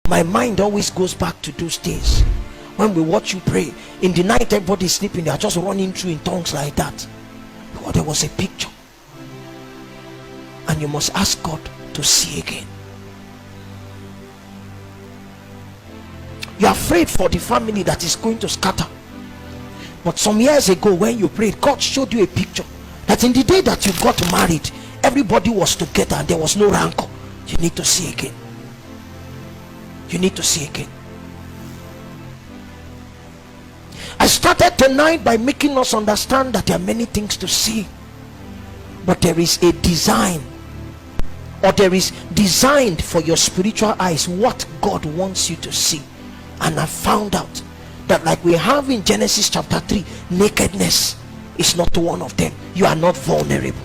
My mind always goes back to those days when we watch you pray. In the night, everybody's sleeping, they are just running through in tongues like that. But there was a picture. And you must ask God to see again. You're afraid for the family that is going to scatter. But some years ago when you prayed, God showed you a picture that in the day that you got married, everybody was together and there was no rancor. You need to see again. You need to see again. I started tonight by making us understand that there are many things to see, but there is a design, or there is designed for your spiritual eyes what God wants you to see. And I found out that, like we have in Genesis chapter 3, nakedness is not one of them. You are not vulnerable.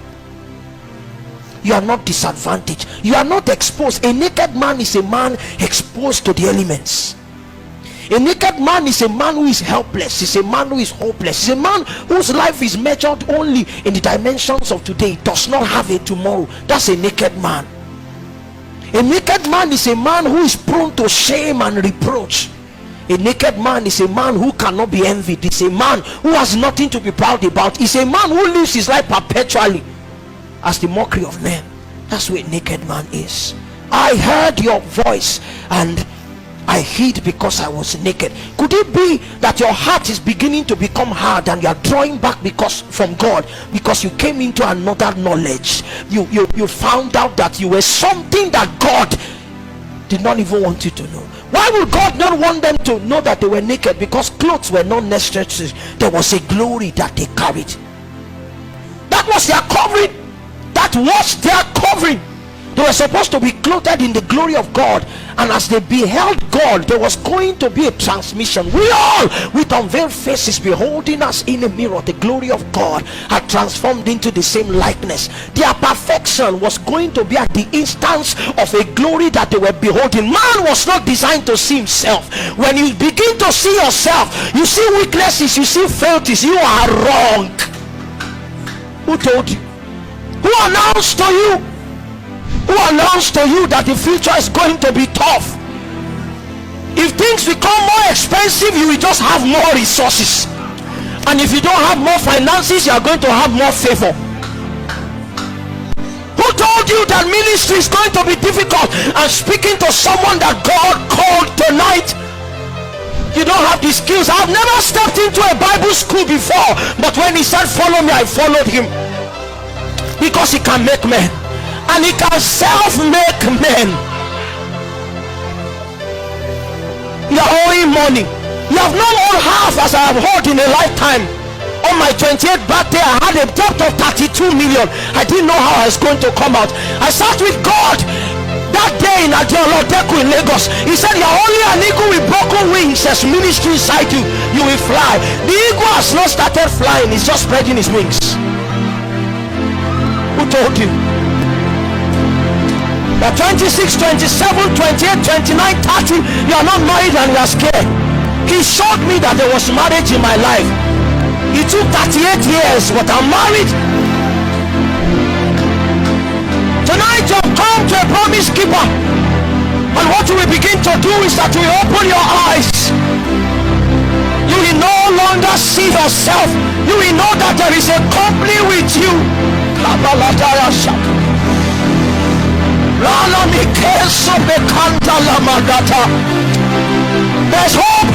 You are not disadvantaged. You are not exposed. A naked man is a man exposed to the elements. A naked man is a man who is helpless. Is a man who is hopeless. Is a man whose life is measured only in the dimensions of today. It does not have a tomorrow. That's a naked man. A naked man is a man who is prone to shame and reproach. A naked man is a man who cannot be envied. It's a man who has nothing to be proud about. It's a man who lives his life perpetually as the mockery of men. That's what a naked man is. I heard your voice and I hid because I was naked. Could it be that your heart is beginning to become hard and you are drawing back from God because you came into another knowledge? You found out that you were something that God did not even want you to know. Why would God not want them to know that they were naked? Because clothes were not necessary. There was a glory that they carried. That was their covering. That was their covering. They were supposed to be clothed in the glory of God, and as they beheld God, there was going to be a transmission. We all, with unveiled faces, beholding us in a mirror, the glory of God had transformed into the same likeness. Their perfection was going to be at the instance of a glory that they were beholding. Man was not designed to see himself. When you begin to see yourself, you see weaknesses, you see frailties. You are wrong. Who told you? Who announced to you? Who announced to you that the future is going to be tough? If things become more expensive, you will just have more resources, and if you don't have more finances, you are going to have more favor. Who told you that ministry is going to be difficult? And speaking to someone that God called tonight, you don't have the skills. I've never stepped into a Bible school before, but when he said follow me, I followed him, because he can make men. And he can self-make men. You are owing money. You have not owed half as I have owed in a lifetime. On my 28th birthday, I had a debt of 32 million. I didn't know how I was going to come out. I sat with God that day in Adeoloteku in Lagos. He said, you are only an eagle with broken wings. There's ministry inside you. You will fly. The eagle has not started flying. He's just spreading his wings. Who told you? At 26, 27, 28, 29, 30, you are not married and you are scared. He showed me that there was marriage in my life. It took 38 years, but I'm married. Tonight you have come to a promise keeper, and what you will begin to do is that you will open your eyes. You will no longer see yourself. You will know that there is a company with you. There's hope.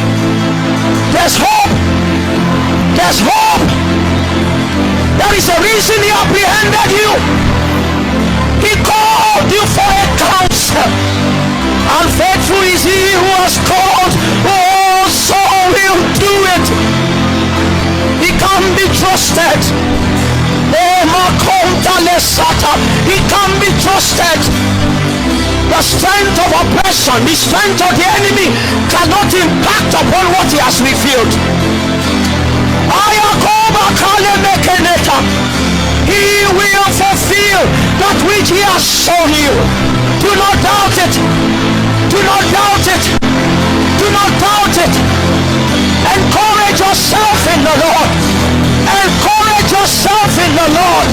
There's hope. There's hope. There is a reason he apprehended you. He called you for a counsel. And faithful is he who has called. Oh, so will do it. He can be trusted. He can be trusted. The strength of oppression, the strength of the enemy cannot impact upon what he has revealed. He will fulfill that which he has shown you. Do not doubt it. Do not doubt it. Do not doubt it. Encourage yourself in the Lord. Encourage yourself in the Lord.